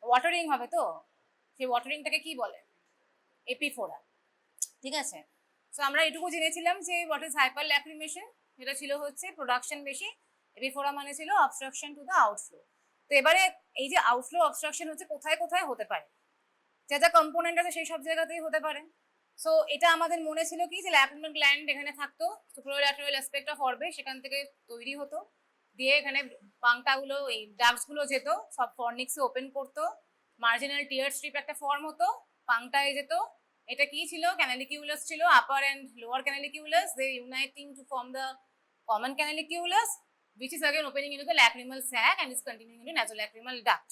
Watering হবে তো, সেই ওয়াটারিংটাকে কি বলে? এপিফোরা। ঠিক আছে, সো আমরা এটুকু জেনেছিলাম যে হোয়াট ইজ হাইপার ল্যাক্রিমেশন, যেটা ছিল হচ্ছে প্রোডাকশন বেশি, এপিফোরা মানে ছিল অবস্ট্রাকশন টু দ্য আউটফ্লো। তো এবারে এই যে আউটফ্লো অবস্ট্রাকশন হচ্ছে কোথায় কোথায় হতে পারে, যা যা কম্পোনেন্ট আছে সেই সব জায়গাতেই হতে পারে। সো এটা আমাদের মনে ছিল কি যে ল্যাক্রিমাল গ্ল্যান্ড এখানে থাকতো, সুপ্রায়োল্যাটেরাল অ্যাসপেক্ট অফ অর্বে সেখান থেকে তৈরি হতো, দিয়ে এখানে পাংটাগুলো এই ডাক্টসগুলো যেত, সব ফর্নিক্সে ওপেন করতো, মার্জিনাল টিয়ার স্ট্রিপ একটা ফর্ম হতো, পাংটায় যেত। এটা কি ছিল? ক্যানালিকিউলাস ছিল, upper and lower canaliculus, they uniting to form the common canaliculus, which is again opening into the lacrimal sac and is continuing into nasolacrimal duct,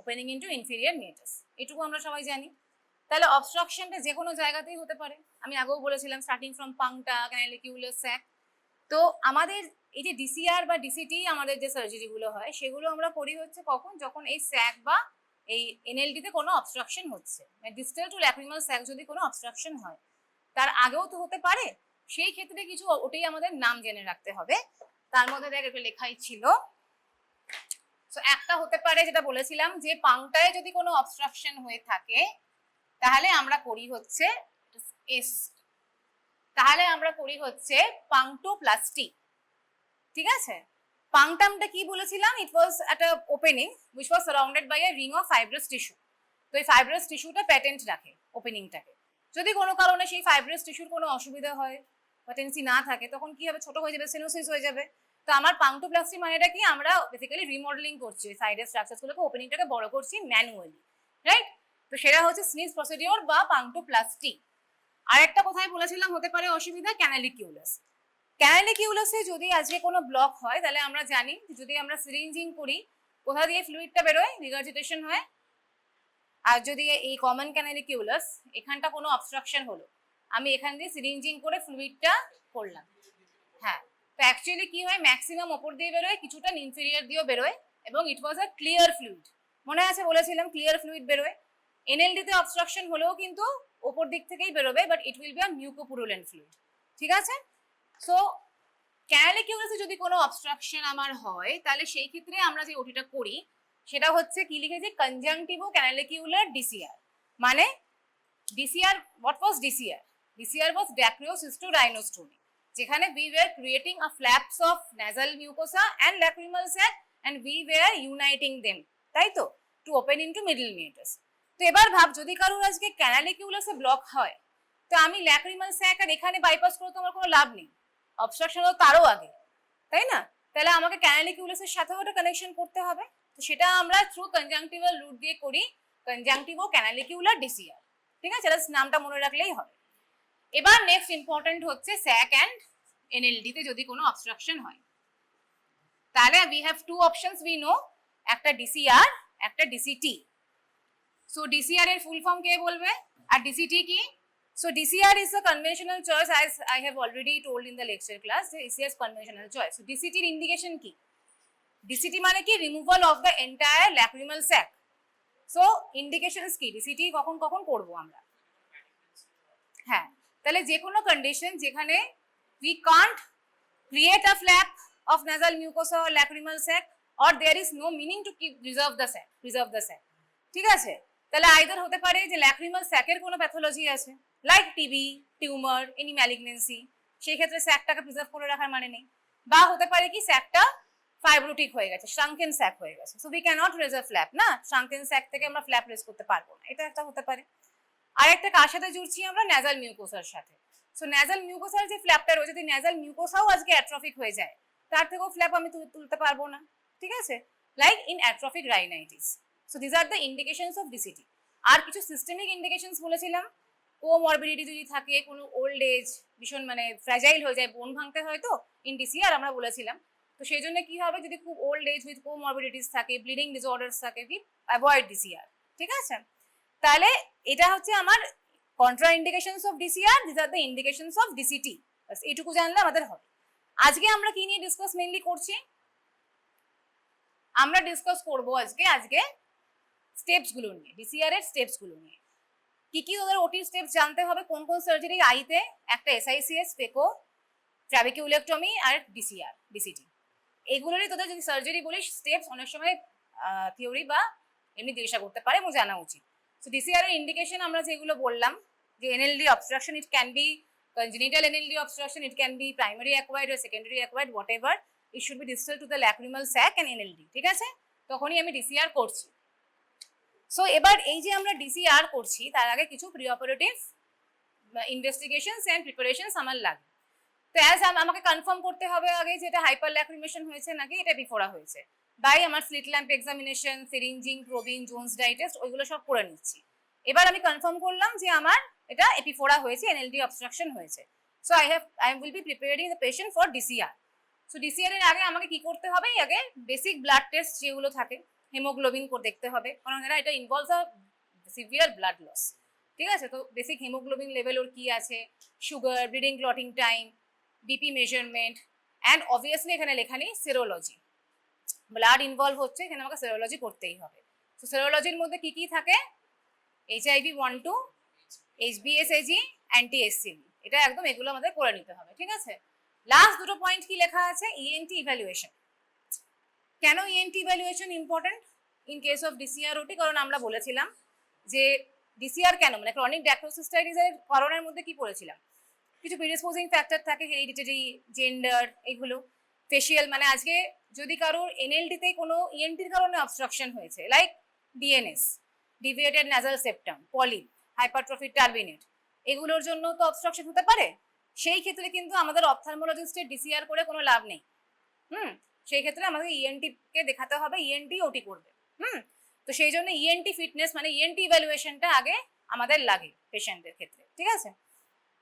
opening into inferior meatus. এটুকু আমরা সবাই জানি। তাহলে অবস্ট্রাকশনটা যে কোনো জায়গাতেই হতে পারে, আমি আগেও বলেছিলাম, স্টার্টিং ফ্রম পাংটা, ক্যানালিকিউলাস, স্যাক। তো আমাদের এই যে ডিসিআর বা ডিসিটি আমাদের যে সার্জারিগুলো হয় সেগুলো আমরা করি হচ্ছে কখন? যখন এই স্যাক বা এই এনএলডিতে কোনো অবস্ট্রাকশন হচ্ছে, মানে ডিস্টাল টু ল্যাক্রিমাল স্যাক যদি কোনো অবস্ট্রাকশন হয়, তার আগেও তো হতে পারে, সেই ক্ষেত্রে কিছু ওটাই আমাদের নাম জেনে রাখতে হবে। তার মধ্যে দেখ একটা লেখাই ছিল। সো একটা হতে পারে যেটা বলেছিলাম যে পাংটায় যদি কোনো অবস্ট্রাকশন হয়ে থাকে তাহলে আমরা করি হচ্ছে পাংটোপ্লাস্টি। ঠিক আছে, পাংটামটা কি বলেছিলাম? ইট ওয়াজ একটা opening which was surrounded by a ring of fibrous tissue. তো এই ফাইব্রাস টিস্যুটা প্যাটেন্ট রাখে ওপেনিংটাকে। যদি কোনো কারণে সেই ফাইব্রাস টিস্যুর কোনো অসুবিধা হয়, প্যাটেন্সি না থাকে, তখন কি হবে? ছোট হয়ে যাবে, স্টেনোসিস হয়ে যাবে। তো আমার পাংটোপ্লাস্টি মানেটা কি? আমরা বেসিক্যালি রিমডেলিং করছি সাইডের স্ট্রাকচারগুলোকে, ওপেনিংটাকে বড় করছি ম্যানুয়ালি, রাইট? তো সেটা হচ্ছে স্নিজ প্রসিডিওর বা পাংটোপ্লাস্টি। আরেকটা কোথায় বলেছিলাম হতে পারে অসুবিধা? ক্যানালিকিউলাস। ক্যানালিকিউলাসে যদি আজকে কোনো ব্লক হয় তাহলে আমরা জানি যদি আমরা সিরিঞ্জিং করি কোথা দিয়ে ফ্লুইডটা বেরোয়? রিগার্জিটেশন হয়। আর যদি এই কমন ক্যানালিকিউলাস এখানটা কোনো অবস্ট্রাকশন হলো, আমি এখান দিয়ে সিরিঞ্জিং করে ফ্লুইডটা করলাম, হ্যাঁ, তো অ্যাকচুয়ালি কি হয়? ম্যাক্সিমাম ওপর দিয়ে বেরোয়, কিছুটা ইনফেরিয়ার দিয়েও বেরোয়, এবং ইট ওয়াজ আ ক্লিয়ার ফ্লুইড। মনে আছে বলেছিলাম ক্লিয়ার ফ্লুইড বেরোয়। এনএলডিতে অবস্ট্রাকশন হলেও কিন্তু ওপর দিক থেকেই বেরোবে, but it will be a mucopurulent fluid. ঠিক আছে, সো ক্যানালিকিউলাসে যদি কোনো অবস্ট্রাকশন আমার হয় তাহলে সেই ক্ষেত্রে আমরা যে ওটিটা করি সেটা হচ্ছে কি লিখেছি? Conjunctivo canalicular DCR. মানে DCR, what was DCR? DCR was dacryocystorhinostomy, যেখানে we were creating a flaps of nasal mucosa and lacrimal sac and we were uniting them, তাই তো, to open into middle meatus. তো এবার ভাব, যদি কারোর আজকে ক্যানালিকিউলাসে ব্লক হয়, তো আমি ল্যাক্রিমাল স্যাক আর এখানে বাইপাস করে তো আমার কোনো লাভ নেই, অবস্ট্রাকশন হলো তারও আগে, তাই না? তাহলে আমাকে ক্যানালিকিউলাসের সাথেও একটা কানেকশন করতে হবে, তো সেটা আমরা থ্রু কনজাংটিভাল রুট দিয়ে করি, কনজাংটিভো ক্যানালিকিউলার ডিসিআর। ঠিক আছে, নামটা মনে রাখলেই হবে। এবার নেক্সট ইম্পর্টেন্ট হচ্ছে স্যাক অ্যান্ড এনএলডি তে যদি কোনো অবস্ট্রাকশন হয় তাহলে we have to options, we know, একটা ডিসিআর, একটা ডিসিটি। সো ডিসিআর এর ফুল ফর্ম কে বলবে, আর ডিসিটি কি? So DCR is a conventional choice, as I have already told in the lecture class. DCR is conventional choice. So DCT এর indication কি? DCT মানে কি? Removal of the entire lacrimal sac. So indications কি? DCT কখন কখন করব আমরা? হ্যাঁ, তাহলে যে কোনো কন্ডিশন যেখানে we can't create a flap of nasal mucosa or lacrimal sac, or there is no meaning to keep preserve the sac. ঠিক আছে, তাহলে আইদার হতে পারে যে ল্যাক্রিমাল স্যাকের কোনো প্যাথোলজি আছে, like TB, tumour, any malignancy, সেই ক্ষেত্রে স্যাকটাকে প্রিজার্ভ করে রাখার মানে নেই। বা হতে পারে কি স্যাকটা ফাইব্রোটিক হয়ে গেছে, শ্রাঙ্কেন স্যাক হয়ে গেছে, so we cannot raise a flap, না, শ্রাঙ্কেন স্যাক থেকে আমরা ফ্ল্যাপ রেজ করতে পারবো না, এটা একটা হতে পারে। আরেকটা কার সাথে জুড়ছি আমরা? ন্যাজাল মিউকোসার সাথে। সো ন্যাজাল মিউকোসার যে ফ্ল্যাপটা রয়েছে, যদি ন্যাজাল মিউকোসাও আজকে অ্যাট্রফিক হয়ে যায়, তার থেকেও ফ্ল্যাপ আমি তুলতে পারবো না। ঠিক আছে, like in atrophic rhinitis. So this are the indications of DCT. আর কিছু সিস্টেমিক ইন্ডিকেশনস বলেছিলাম, কোমরবিডিটি যদি থাকে, কোনো ওল্ড এজ, ভীষণ মানে ফ্র্যাজাইল হয়ে যায়, বোন ভাঙতে হয়, তো ইন ডিসিআর আমরা বলেছিলাম। তো সেই জন্য কি হবে, যদি খুব ওল্ড এজ উইথ কোমরবিডিটিস থাকে, ব্লিডিং ডিসঅর্ডার্স থাকে, উই অ্যাভয়েড ডিসিআর। ঠিক আছে, তাহলে এটা হচ্ছে আমার contra indications of DCR, this are the indications of DCT. বাস এইটুকু জানলে আমাদের হবে। আজকে আমরা কি নিয়ে ডিসকাস মেইনলি করছি? আমরা ডিসকাস করব আজকে স্টেপস গুলো নিয়ে, ডিসিআর এর স্টেপস গুলো নিয়ে। কি কি ওদের ওটি স্টেপস জানতে হবে, কোন কোন সার্জারি আইতে, একটা এসআইসিএস, ফেকো, ট্রাবেকিউলেক্টমি আর ডিসিআর, ডিসিটি, এগুলোরই তোদের যদি সার্জারি বলিস স্টেপস, অনেক সময় থিওরি বা এমনি জিজ্ঞাসা করতে পারে এবং জানা উচিত। সো ডিসিআর এর ইন্ডিকেশন আমরা যেগুলো বললাম যে NLD obstruction, it can be congenital NLD obstruction, it can be primary acquired or secondary acquired, whatever, it should be distal to the lacrimal sac and NLD, ঠিক আছে? তখনই আমি ডিসিআর করছি। সো এবার এই যে আমরা ডিসিআর করছি তার আগে কিছু pre operative investigations and preparations আমার লাগে। তো অ্যাজ আমাকে কনফার্ম করতে হবে আগে যে এটা হাইপার ল্যাক্রিমেশন হয়েছে নাকি এটা বিফোরা হয়েছে, বাই আমার slit lamp examination, syringing, probing, Jones dye test ওইগুলো সব করে নিচ্ছি। এবার আমি কনফার্ম করলাম যে আমার এটা এপিফোরা হয়েছে, এনএলডি অবস্ট্রাকশন হয়েছে। So I will be preparing the patient for DCR. So DCR এর আগে আমাকে কি করতে হবে, আগে বেসিক ব্লাড টেস্ট যেগুলো থাকে, হেমোগ্লোবিন দেখতে হবে, কারণ এটা involves a severe blood loss, ঠিক আছে? তো বেসিক হেমোগ্লোবিন লেভেল ওর কি আছে, sugar, bleeding clotting time, BP measurement, and obviously এখানে লেখা নেই সেরোলজি, ব্লাড ইনভলভ হচ্ছে এখানে আমাকে সেরোলজি করতেই হবে। তো সেরোলজির মধ্যে কি কি থাকে, HIV 1-2, HBsAg, অ্যান্টি-HCV, এটা একদম এগুলো আমাদের করে নিতে হবে, ঠিক আছে? লাস্ট দুটো পয়েন্ট কি লেখা আছে, ইএনটি ইভ্যালুয়েশন। কেন ENT evaluation important in case of ডিসিআরওটি? কারণ আমরা বলেছিলাম যে ডিসিআর কেন, মানে ক্রনিক ড্যাক্টোসিস্টাইটিসের কারণের মধ্যে কি পড়েছিলাম, কিছু প্রিডিসপোজিং ফ্যাক্টর থাকে, হেরিডিটারি, জেন্ডার, এগুলো, ফেশিয়াল, মানে আজকে যদি কারোর এনএলডিতে কোনো ইএনটির কারণে অবস্ট্রাকশন হয়েছে, like DNS, deviated nasal septum, polyp, hypertrophy turbinate, এগুলোর জন্য তো অবস্ট্রাকশন হতে পারে। সেই ক্ষেত্রে কিন্তু আমাদের অপথলমোলজিস্টের ডিসিআর করে কোনো লাভ নেই। সেই ক্ষেত্রে আমাদের ইএনটি কে দেখাতে হবে, ইএনটি ওটি করবে। তো সেই জন্য ইএনটি ফিটনেস মানে ইএনটি ইভ্যালুয়েশনটা আগে আমাদের লাগে পেশেন্টদের ক্ষেত্রে, ঠিক আছে?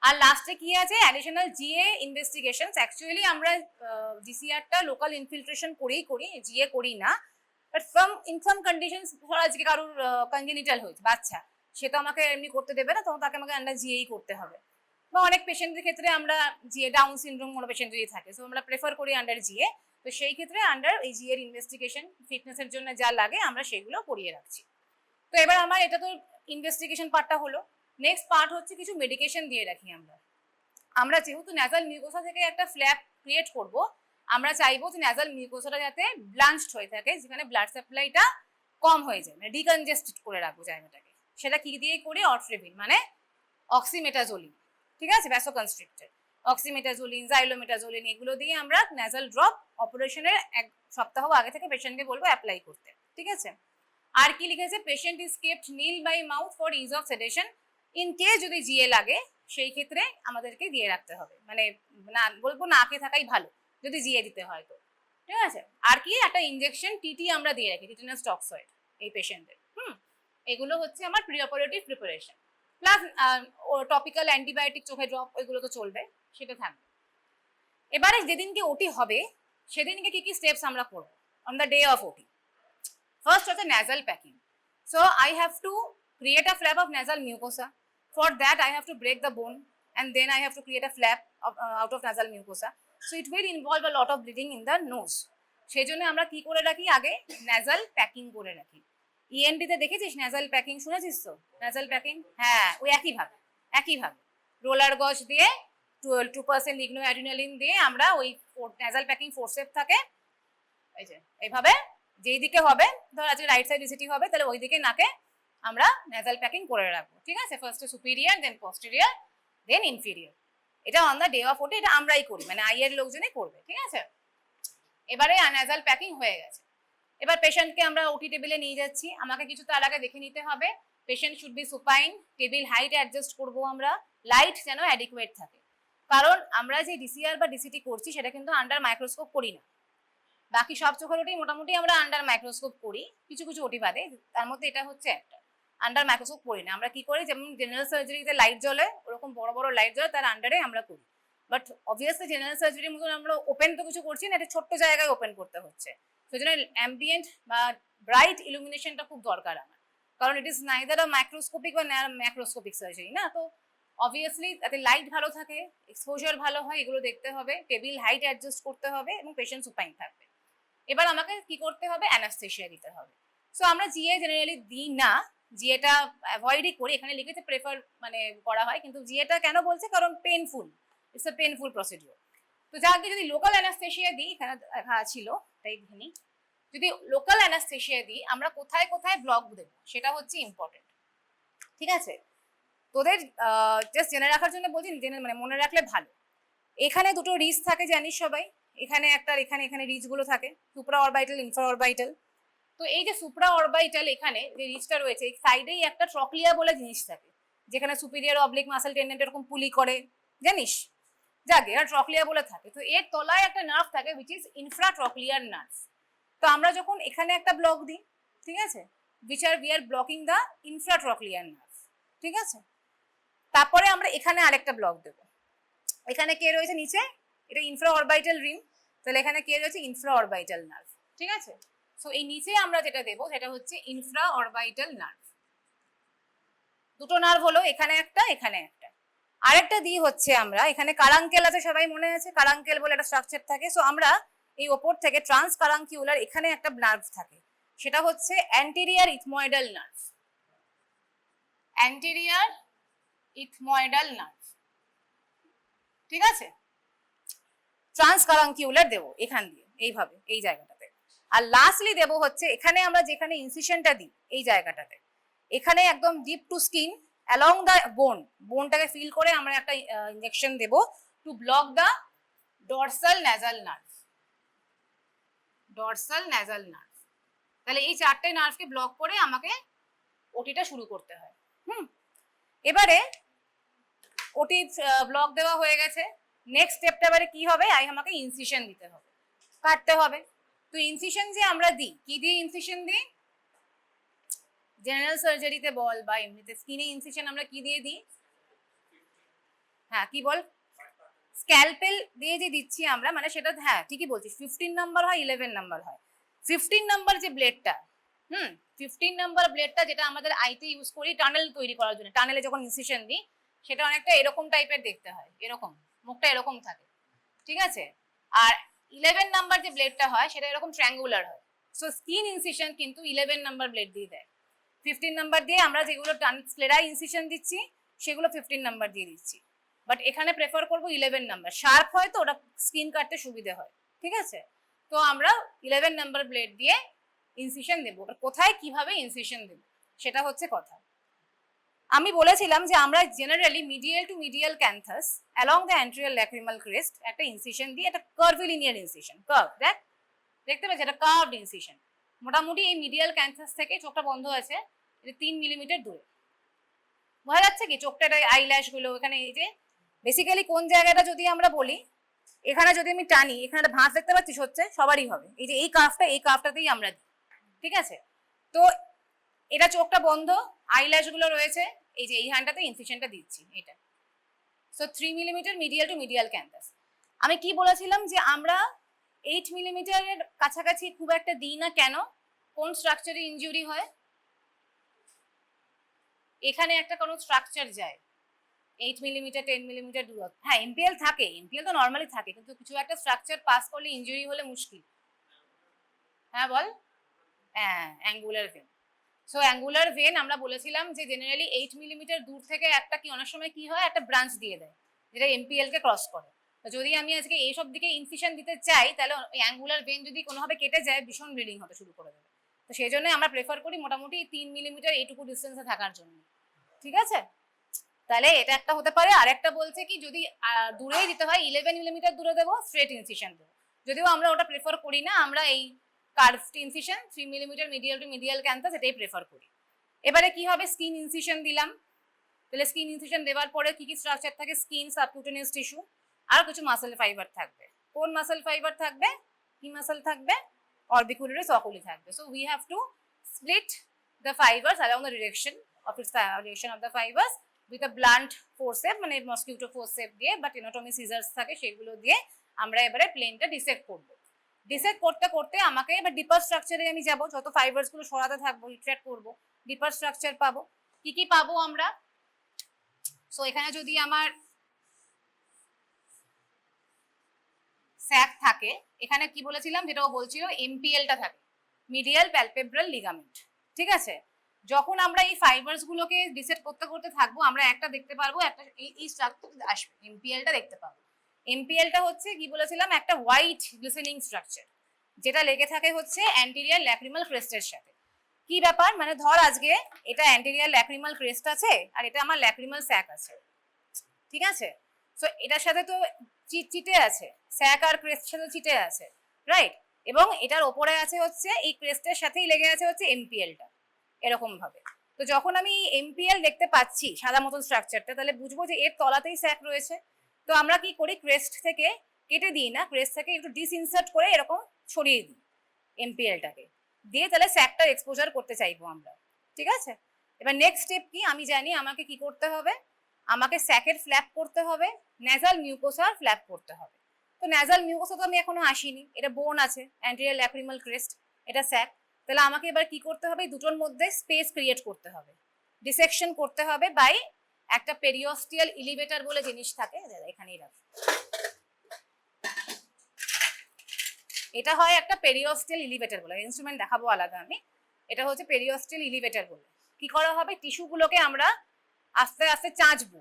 আর লাস্টে কি আছে, অ্যাডিশনাল জিএ ইনভেস্টিগেশনস। অ্যাকচুয়ালি আমরা ডিসিআরটা লোকাল ইনফিল্ট্রেশন করেই করি, জিএ করি না, বাট ইন সাম কন্ডিশনস, ধর আজকে কারোর কনজেনিটাল হয়েছে বাচ্চা, সে তো আমাকে এমনি করতে দেবে না, তখন তাকে আমাকে আন্ডার জিএই করতে হবে। বা অনেক পেশেন্টদের ক্ষেত্রে আমরা জিএ, ডাউন সিনড্রোম কোনো পেশেন্ট যদি থাকে, সো আমরা প্রেফার করি আন্ডার জিএ। তো সেই ক্ষেত্রে আন্ডার এই জিএর ইনভেস্টিগেশন ফিটনেসের জন্য যা লাগে আমরা সেগুলো করিয়ে রাখছি। তো এবার আমার এটা তো ইনভেস্টিগেশন পার্টটা হলো। নেক্সট পার্ট হচ্ছে কিছু মেডিকেশন দিয়ে রাখি আমরা যেহেতু ন্যাজাল মিউকোসা থেকে একটা ফ্ল্যাপ ক্রিয়েট করব, আমরা চাইবো যে ন্যাজাল মিউকোসাটা যাতে ব্লাঞ্চড হয়ে থাকে, যেখানে ব্লাড সাপ্লাইটা কম হয়ে যায়, মানে ডিকনজেস্টেড করে রাখবো জায়গাটাকে। সেটা কি দিয়ে করি, অর্ট্রেভিন মানে অক্সিমেটাজোলিন, ঠিক আছে, ভ্যাসোকনস্ট্রিক্টর, অক্সিমেটাজোলিন, জাইলোমেটাজোলিন, এগুলো দিয়ে আমরা ন্যাজাল ড্রপ অপারেশনের 1 সপ্তাহ আগে থেকে পেশেন্টকে বলবো অ্যাপ্লাই করতে, ঠিক আছে? আর কি লিখেছে, patient is kept nil by mouth for ease of sedation, in case যদি জিএ লাগে সেই ক্ষেত্রে আমাদেরকে দিয়ে রাখতে হবে, মানে না বলবো না আঁকে থাকাই ভালো যদি জিএ দিতে হয় তো, ঠিক আছে? আর কি, একটা ইনজেকশন টিটি আমরা দিয়ে রাখি, টিটেনাস টক্সয়েড এই পেশেন্টের। এগুলো হচ্ছে আমার pre operative preparation, plus topical antibiotic, চোখে ড্রপ, ওইগুলো তো চলবে, সেটা থাকবে। এবারে যেদিনকে ওটি হবে সেদিনকে কি কি স্টেপস আমরা করবো অন দ্য ডে অফ ওটি? ফার্স্ট হচ্ছে nasal packing. So I have to create a flap of nasal mucosa. For that I have to break the bone and then I have to create a flap out of nasal mucosa. So it will involve a lot of bleeding in the nose. সেই জন্য আমরা কি করে রাখি, আগে nasal packing করে রাখি। ENT তে দেখেছিস nasal packing, শুনেছিস তো nasal packing? হ্যাঁ, ওই একইভাবে রোলার গজ দিয়ে 2% লিগনোঅ্যাড্রিনালিন দিয়ে আমরা ওই nasal packing ফোরসেপ থাকে, এই যে এইভাবে যেই দিকে হবে, ধর আজকে রাইট সাইড ইসিটি হবে, তাহলে ওই দিকে নাকে আমরা ন্যাজাল প্যাকিং করে রাখবো, ঠিক আছে? ফার্স্টে সুপিরিয়ার, দেন পস্টেরিয়ার, দেন ইনফিরিয়ার। এটা অন দ্য ডে অফ ওটি এটা আমরাই করি, মানে আইয়ের লোকজনই করবে, ঠিক আছে? এবারে ন্যাজাল প্যাকিং হয়ে গেছে, এবার পেশেন্টকে আমরা ওটি টেবিলে নিয়ে যাচ্ছি। আমাকে কিছু তার আগে দেখে নিতে হবে, patient should B supine, table height adjust করবো আমরা, লাইট যেন অ্যাডিকুয়েট থাকে, কারণ আমরা যে ডিসিআর বা ডিসিটি করছি সেটা কিন্তু আন্ডার মাইক্রোস্কোপ করি না। বাকি সব চোখের ওটি মোটামুটি আমরা আন্ডার মাইক্রোস্কোপ করি, কিছু কিছু ওটি বাদে, তার মধ্যে এটা হচ্ছে একটা আন্ডার মাইক্রোস্কোপ করি না। আমরা কি করি, যেমন জেনারেল সার্জারিতে লাইট জ্বলে ওরকম বড় বড় লাইট জ্বলে, তার আন্ডারে আমরা করি। বাট অবভিয়াসলি জেনারেল সার্জারির মতন আমরা ওপেন তো কিছু করছি না, এটা ছোট্ট জায়গায় ওপেন করতে হচ্ছে, সেই জন্য অ্যাম্বিয়েন্ট বা ব্রাইট ইলুমিনেশনটা খুব দরকার আমার, কারণ it is neither a microscopic বা ম্যাক্রোস্কোপিক সার্জারি না। তো অবভিয়াসলি তাতে লাইট ভালো থাকে, এক্সপোজার ভালো হয়, এগুলো দেখতে হবে, টেবিল হাইট অ্যাডজাস্ট করতে হবে এবং পেশেন্ট সুপাইন থাকবে। এবার আমাকে কি করতে হবে, অ্যানাস্থেশিয়া দিতে হবে। সো আমরা জিএ জেনারেলি দিই না, জিএটা অ্যাভয়েডই করি, এখানে লিখেছে প্রেফার মানে করা হয়, কিন্তু জিএটা কেন বলছে, কারণ painful, it's a painful procedure. তো যাকে যদি লোকাল অ্যানাস্থেশিয়া দিই, এখানে ছিল তাই দিইনি, যদি লোকাল অ্যানাস্থেশিয়া দিই আমরা কোথায় কোথায় ব্লক দেবো সেটা হচ্ছে ইম্পর্টেন্ট, ঠিক আছে? তোদের জাস্ট জেনে রাখার জন্য বলছি, জেনে মানে মনে রাখলে ভালো। এখানে দুটো রিজ থাকে জানিস সবাই, এখানে একটা আর এখানে, এখানে রিজ গুলো থাকে, সুপ্রা অরবাইটাল, ইনফ্রা অরবাইটাল। তো এই যে সুপ্রা অরবাইটাল এখানে যে রিজটা রয়েছে এই সাইডেই একটা ট্রক্লিয়া বলে জিনিস থাকে, যেখানে সুপিরিয়র অবলিক মাসেল টেন্ডেন্ট এরকম পুলি করে, জানিস? যাক, এরা ট্রক্লিয়া বলে থাকে। তো এর তলায় একটা নার্ভ থাকে which is infra trochlear nerve. তো আমরা যখন এখানে একটা ব্লক দিই, ঠিক আছে, we are blocking the infra trochlear nerve, ঠিক আছে? তারপরে আমরা এখানে আরেকটা ব্লক দেব। এখানে কে রয়েছে নিচে, এটা ইনফ্রা অরবাইটাল রিং, তাহলে এখানে কে রয়েছে, ইনফ্রা অরবাইটাল নার্ভ, ঠিক আছে? সো এই নিচে আমরা যেটা দেবো সেটা হচ্ছে ইনফ্রা অরবাইটাল নার্ভ। দুটো নার্ভ হলো, এখানে একটা এখানে একটা। আরেকটা দিই হচ্ছে আমরা এখানে কারাঙ্কেল আছে, সবাই মনে আছে কারাঙ্কেল বলে একটা স্ট্রাকচার থাকে। সো আমরা এই ওপর থেকে ট্রান্স কারাঙ্কিউলার এখানে একটা নার্ভ থাকে, সেটা হচ্ছে anterior ethmoidal nerve, anterior ethmoidal nerve, ঠিক আছে? ট্রান্স কারাঙ্কিউলার দেবো এখান দিয়ে এইভাবে এই জায়গাটাতে। আর লাস্টলি দেবো হচ্ছে এখানে আমরা যেখানে ইনসিশনটা দিই এই জায়গাটাতে, এখানে একদম deep to skin along the বোনটাকে ফিল করে আমরা একটা ইনজেকশন দেবো to block the dorsal nasal nerve, dorsal nasal nerve. তাহলে এই চারটে নার্ভকে ব্লক করে আমাকে ওটিটা শুরু করতে হয়। এবারে ওটি ব্লক দেওয়া হয়ে গেছে, নেক্সট স্টেপটা এবারে কি হবে, আমাকে ইনসিশন দিতে হবে, কাটতে হবে। তো ইনসিশন যে আমরা দিই, কি দিয়ে ইনসিশন দিই, জেনারেল সার্জারিতে বল বা এমনিতে স্কিনে ইনসিশন আমরা কি দিয়ে দিই, হ্যাঁ কি বল, স্ক্যালপেল দিয়ে যে দিচ্ছি আমরা, মানে সেটা হ্যাঁ ঠিকই বলছিস, 15 নাম্বার হয় 11 নাম্বার হয়। 15 নাম্বার যে ব্লেডটা, 15 নাম্বার ব্লেডটা যেটা আমাদের আইতে ইউজ করি টানেল তৈরি করার জন্য, টানেলে যখন ইনসিশন দিই সেটা অনেকটা এরকম টাইপের দেখতে হয়, এরকম মুখটা এরকম থাকে, ঠিক আছে? আর 11 নাম্বার যে ব্লেডটা হয় সেটা এরকম ট্রায়াঙ্গুলার হয়। সো স্কিন ইনসিশন কিন্তু 11 নাম্বার ব্লেড দিয়ে দেয়। 15 নাম্বার দিয়ে আমরা যেগুলো স্ক্লেরাই ইনসিশন দিচ্ছি সেগুলো 15 নাম্বার দিয়ে দিচ্ছি, বাট এখানে প্রেফার করবো 11 নাম্বার, শার্প হয় তো ওটা স্কিন কাটতে সুবিধা হয়, ঠিক আছে? তো আমরা 11 নাম্বার ব্লেড দিয়ে ইনসিশন দেবো। কোথায় কিভাবে ইনসিশন দেবো সেটা হচ্ছে কথা। আমি বলেছিলাম যে আমরা generally medial to medial canthus along the anterior lacrimal crest একটা ইনসিশন দিয়ে, একটা কার্ভিলিনিয়ার ইনসিশন, কার্ভ, দেখতে পাচ্ছি এটা কার্ভড ইনসিশন। মোটামুটি এই মিডিয়াল ক্যান্থাস থেকে চোখটা বন্ধ আছে, এটা 3 মিলিমিটার দূরে, বোঝা যাচ্ছে কি চোখটা, আইল্যাশ গুলো এখানে, এই যে বেসিক্যালি কোন জায়গাটা যদি আমরা বলি, এখানে যদি আমি টানি এখানে ভাঁজ দেখতে পাচ্ছিস হচ্ছে সবারই হবে, এই যে এই কার্ভটাতেই আমরা দিই, ঠিক আছে? তো এটা চোখটা বন্ধ, আইল্যাশ গুলো রয়েছে, এই যে এই হ্যান্ডটাতে ইনসিশনটা দিচ্ছি এটা। So 3 millimetre medial to medial canthus. আমি কি বলেছিলাম যে আমরা 8 মিলিমিটারের কাছাকাছি খুব একটা দিই না, কেন? কোন স্ট্রাকচারে ইনজুরি হয়, এখানে একটা কোনো স্ট্রাকচার যায় 8 মিলিমিটার 10 মিলিমিটার দূরত্ব, হ্যাঁ এমপিএল থাকে, এমপিএল তো নর্মালি থাকে, কিন্তু কিছু একটা স্ট্রাকচার পাস করলে ইনজুরি হলে মুশকিল। হ্যাঁ বল, হ্যাঁ angular vein. So angular vein আমরা বলেছিলাম যে জেনারেলি 8 মিলিমিটার দূর থেকে একটা কি অনেক সময় কি হয়, একটা ব্রাঞ্চ দিয়ে দেয় যেটা এমপিএল কে ক্রস করে। তো যদি আমি আজকে এইসব দিকে ইনফিশন দিতে চাই তাহলে অ্যাঙ্গুলার ভেন যদি কোনোভাবে কেটে যায় ভীষণ ব্লিডিং হতে শুরু করে দেবে। তো সেই জন্য আমরা প্রেফার করি মোটামুটি 3 মিলিমিটার এইটুকু ডিস্টেন্সে থাকার জন্য, ঠিক আছে? তাহলে এটা একটা হতে পারে। আর একটা বলছে কি যদি দূরেই দিতে হয় 11 মিলিমিটার দূরে দেবো, স্ট্রেট ইনসিশন দেবো, যদিও আমরা ওটা প্রেফার করি না, আমরা এই curved incision 3 millimetre medial to medial canthus এটাই প্রেফার করি। এবারে কি হবে, স্কিন ইনসিশন দিলাম, তাহলে স্কিন ইনসিশন দেওয়ার পরে কি কি স্ট্রাকচার থাকে, স্কিন, সাবকিউটেনিয়াস টিস্যু, আর কিছু মাসেল ফাইবার থাকবে। কোন মাসেল ফাইবার থাকবে, কি মাসেল থাকবে, অরবিকুলারিস অকুলি থাকবে। So we have to split the fibres along the direction of the fibres with a blunt forceps, মানে মসকিউটো ফোরসেপ দিয়ে বা টেনোটমি সিজার্স থাকে সেগুলো দিয়ে আমরা এবারে প্লেনটা ডিসেক্ট করব। ডিসেক্ট করতে করতে আমাকে এবার ডিপার স্ট্রাকচারে আমি যাব, যত ফাইবার্স গুলো সরাতে থাকবো রিট্রাক্ট করব, ডিপার স্ট্রাকচার পাবো। কি কি পাবো আমরা, সো এখানে যদি আমার স্যাক থাকে, এখানে কি বলেছিলাম যেটাও বলছিল এমপিএলটা থাকে, মিডিয়াল প্যালপেব্রাল লিগামেন্ট, ঠিক আছে? যখন আমরা এই ফাইবারস গুলোকে ডিসেক্ট করতে করতে থাকবো আমরা একটা দেখতে পারবো, একটা এই স্ট্রাকচার আসবে, এমপিএলটা দেখতে পাবো। এমপিএলটা হচ্ছে কি বলেছিলাম, একটা হোয়াইট গ্লিসেনিং স্ট্রাকচার, যেটা লেগে থাকে হচ্ছে অ্যান্টেরিয়ার ল্যাক্রিমাল ক্রেস্টের সাথে। কি ব্যাপার, মানে ধর আজকে এটা অ্যান্টেরিয়ার ল্যাক্রিমাল ক্রেস্ট আছে আর এটা আমার ল্যাক্রিমাল স্যাক আছে, ঠিক আছে? সো এটার সাথে তো চিটে আছে, স্যাক আর ক্রেস্টের সাথে চিটে আছে, রাইট? এবং এটার ওপরে আছে হচ্ছে এই ক্রেস্টের সাথেই লেগে আছে হচ্ছে এমপিএলটা, এরকম ভাবে। তো যখন আমি এমপিএল দেখতে পাচ্ছি সাদা মতন স্ট্রাকচারটা, তাহলে বুঝবো যে এর তলাতেই স্যাক রয়েছে। তো আমরা কি করি, ক্রেস্ট থেকে কেটে দিই না, ক্রেস্ট থেকে একটু ডিসইনসার্ট করে এরকম ছড়িয়ে দিই এমপিএলটাকে, দিয়ে তাহলে স্যাকটার এক্সপোজার করতে চাইবো আমরা, ঠিক আছে? এবার নেক্সট স্টেপ কি, আমি জানি আমাকে কি করতে হবে, আমাকে স্যাকের ফ্ল্যাপ করতে হবে, ন্যাজাল মিউকোসার ফ্ল্যাপ করতে হবে। তো ন্যাজাল মিউকোসা তো আমি এখনো আসিনি, এটা বোন আছে অ্যান্টেরিয়ার ল্যাক্রিমাল ক্রেস্ট, এটা স্যাক। তাহলে আমাকে এবার কি করতে হবে, দুটোর মধ্যে স্পেস ক্রিয়েট করতে হবে, ডিসেকশন করতে হবে বাই একটা পেরিওস্টিয়াল ইলিভেটর বলে জিনিস থাকে, এখানেই রাখ, এটা হয় একটা পেরিওস্টিয়াল ইলিভেটর বলে, ইনস্ট্রুমেন্ট দেখাবো আলাদা আমি। এটা হচ্ছে পেরিওস্টিয়াল ইলিভেটর বলে। কি করা হবে, টিস্যুগুলোকে আমরা আস্তে আস্তে চাঁচবো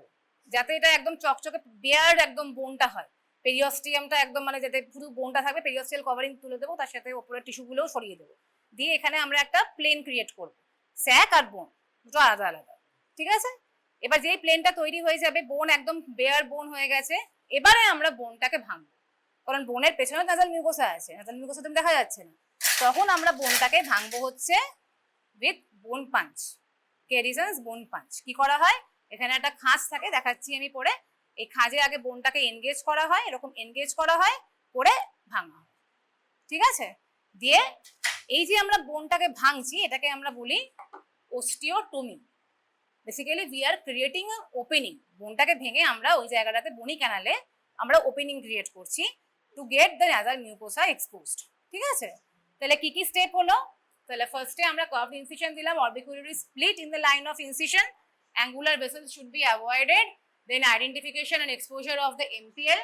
যাতে এটা একদম চকচকে বেয়ার একদম বোনটা হয়, পেরিওস্টিয়ামটা একদম মানে যাতে পুরো বোনটা থাকবে, পেরিওস্টিয়াল কভারিং তুলে দেবো, তার সাথে ওপরের টিস্যুগুলোও সরিয়ে দেবো, দিয়ে এখানে আমরা একটা প্লেন ক্রিয়েট করবো, স্যাক আর বোন দুটো আলাদা আলাদা, ঠিক আছে? এবার যেই প্লেনটা তৈরি হয়ে যাবে, বোন একদম বেয়ার বোন হয়ে গেছে, এবারে আমরা বোনটাকে ভাঙবো, কারণ বোনের পেছনে নাজাল মিউকোসা আছে, নাজাল মিউকোসা তুমি দেখা যাচ্ছে না, তখন আমরা বোনটাকে ভাঙবো হচ্ছে উইথ বোন পাঞ্চ, কেরিজনস বোন পাঞ্চ। কি করা হয়, এখানে একটা খাঁজ থাকে, দেখাচ্ছি আমি পরে, এই খাঁজে আগে বোনটাকে এনগেজ করা হয়, এরকম এনগেজ করা হয়, করে ভাঙা হয়, ঠিক আছে? দিয়ে এই যে আমরা বোনটাকে ভাঙছি, এটাকে আমরা বলি osteotomy. Basically we are creating a opening, বোনটাকে ভেঙে আমরা ওই জায়গাটাতে বনি ক্যানালে আমরা ওপেনিং ক্রিয়েট করছি to get the nasal mucosa exposed, ঠিক আছে? তাহলে কি কি স্টেপ হলো, তাহলে ফার্স্টে আমরা কার্ভড ইনসিশন দিলাম, orbicularis split in the line of incision, angular vessels should be avoided, then identification and exposure of the MPL.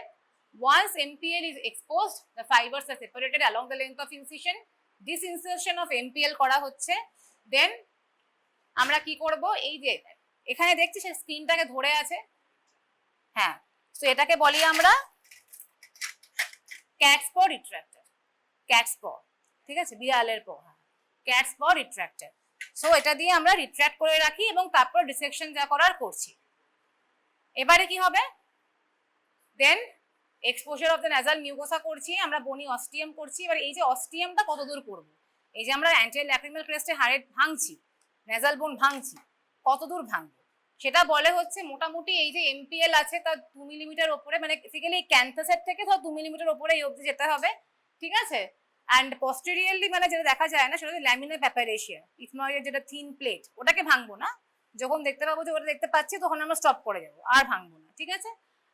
Once MPL is exposed, the fibers are separated along the length of incision, disinsertion of MPL করা হচ্ছে, then আমরা কি করব, এই যে এখানে দেখছি সে স্ক্রিনটাকে ধরে আছে, হ্যাঁ, তো এটাকে বলি আমরা ক্যাটস পো রিট্রাক্টর, ক্যাটস পো, ঠিক আছে, বিড়ালের পো, ক্যাটস পো রিট্রাক্টর। সো এটা দিয়ে আমরা রিট্রাক্ট করে রাখি এবং তারপর ডিসেকশন যা করার করছি। এবারে কি হবে, দেন exposure of the nasal mucosa করছি, আমরা বনি অস্টিয়াম করছি। এবার এই যে অস্টিয়ামটা কত দূর করবো, এই যে আমরা অ্যান্টেরিয়র ল্যাক্রিমাল ক্রেস্টে হাড়ে ভাঙছি, নাজাল বোন ভাঙছি, কত দূর ভাঙবো সেটা বলে হচ্ছে মোটামুটি এই যে এমপিএল আছে তার 2 মিলিমিটার ওপরে, মানে বেসিক্যালি ক্যান্থাসের থেকে ধর 2 মিলিমিটার ওপরে এই অবধি যেতে হবে, ঠিক আছে? অ্যান্ড পস্টেরিয়ারলি মানে যেটা দেখা যায় না সেটা হচ্ছে ল্যামিনার প্যাপারেশিয়া, ইথনয়েডের যেটা থিন প্লেট, ওটাকে ভাঙবো না, যখন দেখতে পাবো যে ওটা দেখতে পাচ্ছি তখন আমরা স্টপ করে যাবো, আর ভাঙবো না, ঠিক আছে?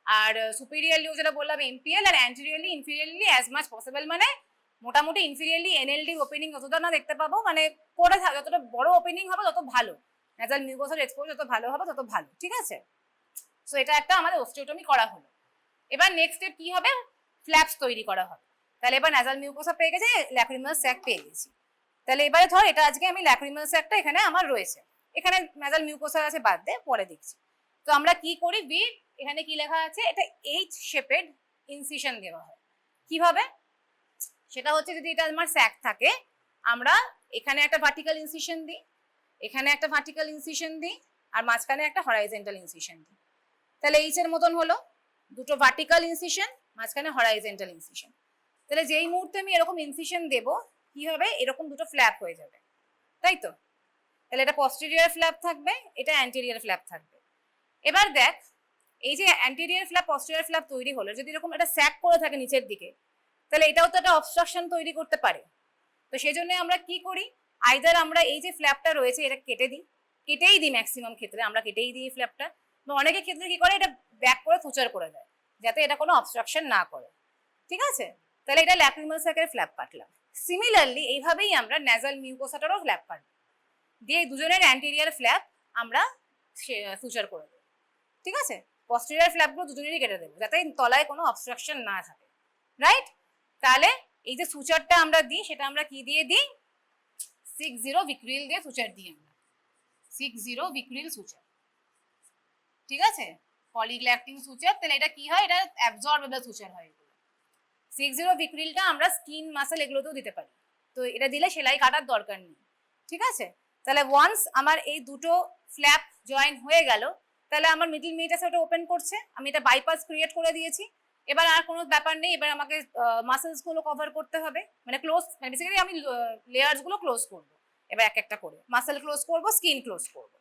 আর সুপিরিয়ারলিও যেটা বললাম এমপিএল, আর অ্যান্টেরিয়রলি ইনফিরিয়রলি অ্যাজ মাচ পসিবল, মানে মোটামুটি ইনফিরিয়রলি এনএলডি ওপেনিং যতটা না দেখতে পাবো, মানে করে যতটা বড় ওপেনিং হবে তত ভালো, নাজাল মিউকোসার এক্সপোজ যত ভালো হবে তত ভালো, ঠিক আছে? সো এটা একটা আমাদের অস্টিওটমি করা হলো। এবার নেক্সট স্টেপ কি হবে, ফ্ল্যাপস তৈরি করা হবে। তাহলে এবার নাজাল মিউকোসা পেয়ে গেছে, ল্যাক্রিমাল স্যাক পেয়ে গেছি, তাহলে এবারে ধর এটা আজকে আমি ল্যাক্রিমাল স্যাকটা এখানে আমার রয়েছে, এখানে নাজাল মিউকোসা আছে বাদ দে, পরে দেখছি। তো আমরা কি করি, এখানে কি লেখা আছে, এটা এইচ শেপেড ইনসিশন দেওয়া হয়। কিভাবে, সেটা হচ্ছে যদি এটা আমার স্যাক থাকে, আমরা এখানে একটা ভার্টিক্যাল ইনসিশন দিই, এখানে একটা ভার্টিক্যাল ইনসিশন দিই, আর মাঝখানে একটা হরাইজন্টাল ইনসিশন দিই, তাহলে এইচ এর মতন হলো, দুটো ভার্টিক্যাল ইনসিশন, মাঝখানে হরাইজন্টাল ইনসিশন। তাহলে যেই মুহূর্তে আমি এরকম ইনসিশন দেব, কি হবে, এরকম দুটো ফ্ল্যাপ হয়ে যাবে, তাই তো? তাহলে এটা পস্টেরিয়র ফ্ল্যাপ থাকবে, এটা অ্যান্টেরিয়র ফ্ল্যাপ থাকবে। এবার দেখ, এই যে অ্যান্টেরিয়র ফ্ল্যাপ পস্টেরিয়র ফ্ল্যাপ তৈরি হলো, যদি এরকম এটা স্যাক করে থাকে নিচের দিকে, তাহলে এটাও তো একটা অবস্ট্রাকশন তৈরি করতে পারে। তো সেই জন্য আমরা কি করি, আইদার আমরা এই যে ফ্ল্যাপটা রয়েছে এটা কেটে দিই, কেটেই দিই, ম্যাক্সিমাম ক্ষেত্রে আমরা কেটেই দিই ফ্ল্যাপটা, বা অনেকের ক্ষেত্রে কি করে এটা ব্যাক করে সুচার করে দেয় যাতে এটা কোনো অবস্ট্রাকশন না করে, ঠিক আছে? তাহলে এটা ল্যাক্রিমাল স্যাকের ফ্ল্যাপ কাটলাম। সিমিলারলি এইভাবেই আমরা নাজাল মিউকোসাটারও ফ্ল্যাপ কাটবো, দিয়ে দুজনের অ্যান্টেরিয়র ফ্ল্যাপ আমরা সুচার করে দেবো, ঠিক আছে? পস্টেরিয়র ফ্ল্যাপগুলো দুজনেরই কেটে দেবো যাতে তলায় কোনো অবস্ট্রাকশন না থাকে, রাইট? তাহলে এই যে সুচারটা আমরা দিই সেটা আমরা কি দিয়ে দিই, 6-0 ভিক্রিল দিয়ে সুচার দিই আমরা, 6-0 ভিক্রিল সুচার, ঠিক আছে? পলিগ্ল্যাকটিন সুচার। তাহলে এটা কি হয়, এটা অ্যাবজর্বেবল সুচার হয়, 60 ভিক্রিলটা আমরা স্কিন মাসেল এগুলোতেও দিতে পারি, তো এটা দিলে সেলাই কাটার দরকার নেই, ঠিক আছে। তাহলে ওয়ান্স আমার এই দুটো ফ্ল্যাপ জয়েন হয়ে গেল, তাহলে আমার মিডল মিটাস ওটা ওপেন করছে, আমি এটা বাইপাস ক্রিয়েট করে দিয়েছি। এবার আর কোনো ব্যাপার নেই, এবার আমাকে মাসেলস গুলো কভার করতে হবে, মানে ক্লোজ, মানে বেসিক্যালি আমি লেয়ার্স গুলো ক্লোজ করব। এবার এক একটা করে মাসেল ক্লোজ করব, স্কিন ক্লোজ করব।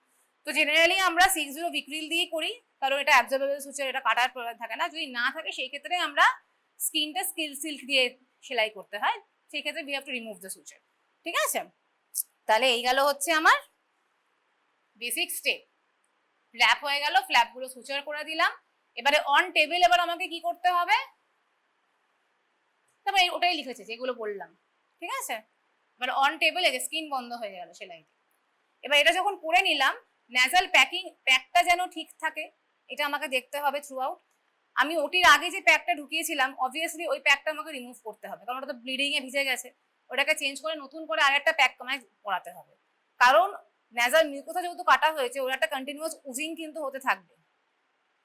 তো জেনারেলি আমরা 60 ভিক্রিল দিয়ে করি, কারণ এটা অ্যাবজর্বেবল সুচার, এটা কাটার প্রয়োজন থাকে না। যদি না থাকে সেই ক্ষেত্রে আমরা স্কিনটা সিল্ক দিয়ে সেলাই করতে হয়, সেই ক্ষেত্রে we have to remove the suture, ঠিক আছে। তাহলে এই গেল হচ্ছে আমার বেসিক স্টেপ। ফ্ল্যাপ হয়ে গেল, ফ্ল্যাপগুলো সুচার করে দিলাম। এবারে অন টেবিল এবার আমাকে কি করতে হবে, তারপরে ওটাই লিখেছে যেগুলো বললাম, ঠিক আছে। এবার অন টেবিল এই যে স্কিন বন্ধ হয়ে গেল সেলাইতে। এবার এটা যখন করে নিলাম, ন্যাজাল প্যাকটা যেন ঠিক থাকে এটা আমাকে দেখতে হবে থ্রু আউট। আমি ওটির আগে যে প্যাকটা ঢুকিয়েছিলাম অবভিয়াসলি ওই প্যাকটা আমাকে রিমুভ করতে হবে, কারণ ওটা তো ব্লিডিং এ ভিজে গেছে, ওটাকে চেঞ্জ করে নতুন করে আরেকটা প্যাক আমায় পরাতে হবে। কারণ ন্যাজাল মিউকোসা যেহেতু কাটা হয়েছে, ওর একটা কন্টিনিউয়াস উজিং কিন্তু হতে থাকবে,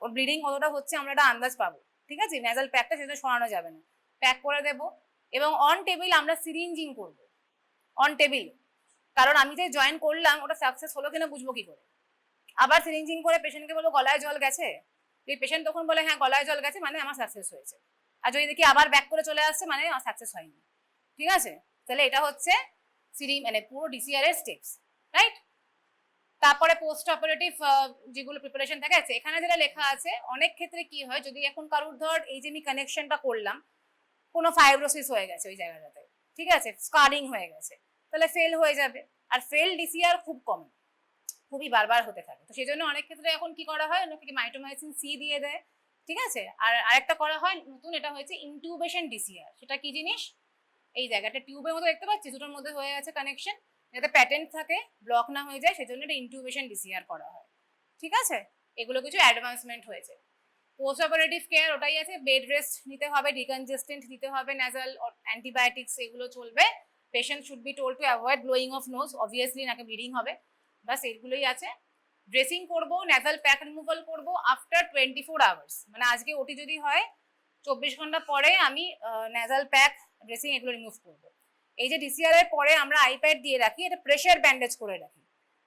ওর ব্লিডিং কতটা হচ্ছে আমরা একটা আন্দাজ পাবো, ঠিক আছে। ন্যাজাল প্যাকটা সেটা সরানো যাবে না, প্যাক করে দেবো। এবং অন টেবিল আমরা সিরিঞ্জিং করবো, অন টেবিল, কারণ আমি যে জয়েন করলাম ওটা সাকসেস হলো কিনা বুঝবো কি করে। আবার সিরিঞ্জিং করে পেশেন্টকে বলবো গলায় জল গেছে, যদি পেশেন্ট তখন বলে হ্যাঁ গলায় জল গেছে মানে আমার সাকসেস হয়েছে, আর যদি দেখি আবার ব্যাক করে চলে আসছে মানে আমার সাকসেস হয়নি, ঠিক আছে। তাহলে এটা হচ্ছে মানে পুরো ডিসিআর এর স্টেপস, রাইট। তারপরে পোস্ট অপারেটিভ যেগুলো প্রিপারেশন থাকে আছে, এখানে যেটা লেখা আছে অনেক ক্ষেত্রে কি হয়, যদি এখন কারুর ধর এই যে আমি কানেকশনটা করলাম কোনো ফাইব্রোসিস হয়ে গেছে ওই জায়গাটাতে, ঠিক আছে, স্কারিং হয়ে গেছে, তাহলে ফেল হয়ে যাবে। আর ফেল ডিসিআর খুব কমন, খুবই বারবার হতে থাকে, তো সেই জন্য অনেক ক্ষেত্রে এখন কি করা হয়, অনেকে মাইটোমাইসিন সি দিয়ে দেয়, ঠিক আছে। আর আরেকটা করা হয় নতুন, এটা হয়েছে ইনটিউবেশন ডিসিআর। সেটা কি জিনিস, এই জায়গাটা টিউবের মতো দেখতে পাচ্ছি, দুটোর মধ্যে হয়ে আছে কানেকশন, যাতে প্যাটেন্ট থাকে, ব্লক না হয়ে যায়, সেজন্য এটা ইনটিউবেশন ডিসিআর করা হয়, ঠিক আছে। এগুলো কিছু অ্যাডভান্সমেন্ট হয়েছে। পোস্ট অপারেটিভ কেয়ার ওটাই আছে, বেড রেস্ট নিতে হবে, ডিকনজেস্টেন্ট দিতে হবে, ন্যাজাল অ্যান্টিবায়োটিক্স এগুলো চলবে। Patient should be told to avoid blowing of nose, obviously নাকে ব্লিডিং হবে, বাস এইগুলোই আছে। ড্রেসিং করবো, ন্যাজাল প্যাক রিমুভাল করবো আফটার 24 আওয়ার্স, মানে আজকে ওটি যদি হয় 24 ঘন্টা পরে আমি ন্যাজাল প্যাক ড্রেসিং এগুলো রিমুভ করবো। এই যে ডিসিআর এর পরে আমরা আইপ্যাড দিয়ে রাখি, এটা প্রেশার ব্যান্ডেজ করে রাখি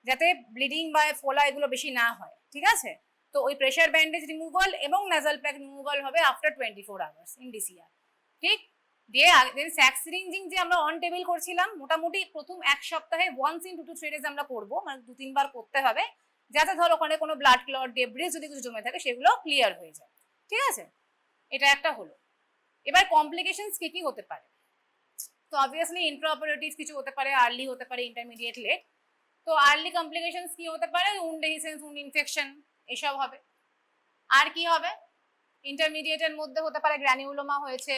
যাতে ব্লিডিং বা ফোলা এগুলো বেশি না হয়, ঠিক আছে। তো ওই প্রেশার ব্যান্ডেজ রিমুভাল এবং ন্যাজাল প্যাক রিমুভাল হবে আফটার 24 আওয়ার্স ইন ডিসিআর, ঠিক। দিয়ে স্যাক সিরিঞ্জিং যে আমরা অন টেবিল করছিলাম, মোটামুটি প্রথম এক সপ্তাহে ওয়ান্স ইন 2 to 3 days আমরা করবো, মানে 2-3 বার করতে হবে, যাতে ধর ওখানে কোনো ব্লাড ক্লট ডেব্রিজ যদি কিছু জমে থাকে সেগুলো ক্লিয়ার হয়ে যায়, ঠিক আছে। এটা একটা হলো। এবার কমপ্লিকেশনস কি কি হতে পারে, তো অবভিয়াসলি ইন্ট্রাঅপারেটিভ কিছু হতে পারে, আর্লি হতে পারে, ইন্টারমিডিয়েট, লেট। তো আর্লি কমপ্লিকেশনস কি হতে পারে, উন্ড ডেহিসেন্স, উন্ড ইনফেকশন এসব হবে। আর কি হবে, ইন্টারমিডিয়েটের মধ্যে হতে পারে গ্র্যানিউলোমা হয়েছে,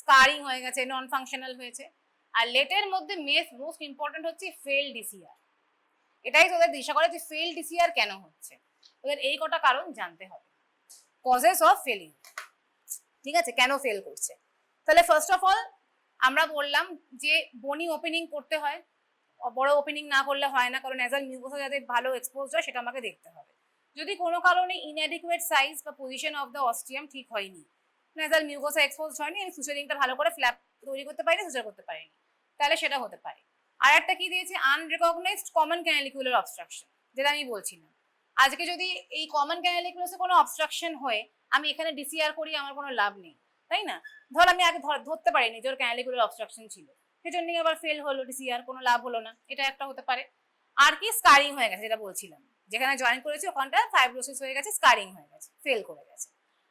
স্কারিং হয়ে গেছে, নন ফাংশনাল হয়েছে। আর লেটের মধ্যে মোস্ট ইম্পর্টেন্ট হচ্ছে ফেল ডিসিআর। এটাই তোদের দিশা করে যে ফেল ডিসিআর কেন হচ্ছে, তোদের এই কটা কারণ জানতে হবে, কজেস অফ ফেলিং, ঠিক আছে, কেন ফেল করছে। তাহলে ফার্স্ট অফ অল আমরা বললাম যে বনি ওপেনিং করতে হয়, বড় ওপেনিং না করলে হয় না, কারণ ন্যাজাল মিউকোসা যাতে ভালো এক্সপোজ হয় সেটা আমাকে দেখতে হবে। যদি কোনো কারণে ইনঅ্যাডিকুয়েট সাইজ বা পজিশন অফ দ্য অস্টিয়াম ঠিক হয়নি, ন্যাজাল মিউকোসা এক্সপোজ হয়নি, আমি সুচারিংটা ভালো করে ফ্ল্যাপ তৈরি করতে পারিনি, সুচার করতে পারিনি, তাহলে সেটা হতে পারে। আর একটা কি দিয়েছে, আনরিকগনাইজড কমন ক্যানালিকুলার অবস্ট্রাকশন, যেটা আমি বলছিলাম। আজকে যদি এই কমন ক্যানালিকুলাসে কোনো অবস্ট্রাকশন হয়ে আমি এখানে ডিসিআর করি, আমার কোনো লাভ নেই, তাই না। ধর আমি আগে ধরতে পারিনি যে ওর ক্যানালিকুলার অবস্ট্রাকশন ছিল, সেজন্য আবার ফেল হলো ডিসিআর, কোনো লাভ হলো না, এটা একটা হতে পারে। আর কি, স্কারিং হয়ে গেছে, যেটা বলছিলাম, যেখানে জয়েন করেছি ওখানটা ফাইব্রোসিস হয়ে গেছে, স্কারিং হয়ে গেছে, ফেল করে গেছে।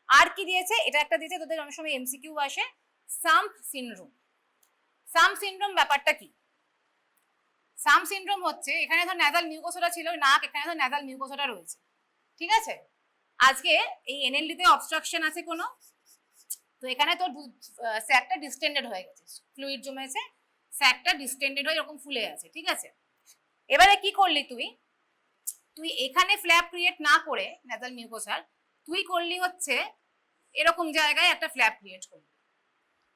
আর কি দিয়েছে, এটা একটা দিয়েছে, তোদের অনেক সময় এমসিকিউ আসে, সাম্প সিনড্রোম। সাম্প সিনড্রোম ব্যাপারটা কি, সাম্প সিনড্রোম হচ্ছে এখানে ধর ন্যাজাল মিউকোসাটা ছিল নাক, এখানে ধর ন্যাজাল মিউকোসাটা রয়েছে, ঠিক আছে। আজকে এই এনএলডি তে অবস্ট্রাকশন আছে কোনো, তো এখানে তোর স্যাকটা ডিস্টেন্ডেড হয়ে গেছে, ফ্লুইড জমেছে, স্যাকটা ডিস্টেন্ডেড হয়ে এরকম ফুলে আছে, ঠিক আছে। এবারে কি করলি তুই এখানে ফ্ল্যাপ ক্রিয়েট না করে ন্যাজাল মিউকোসার, তুই করলি হচ্ছে এরকম জায়গায় একটা ফ্ল্যাপ ক্রিয়েট করলি,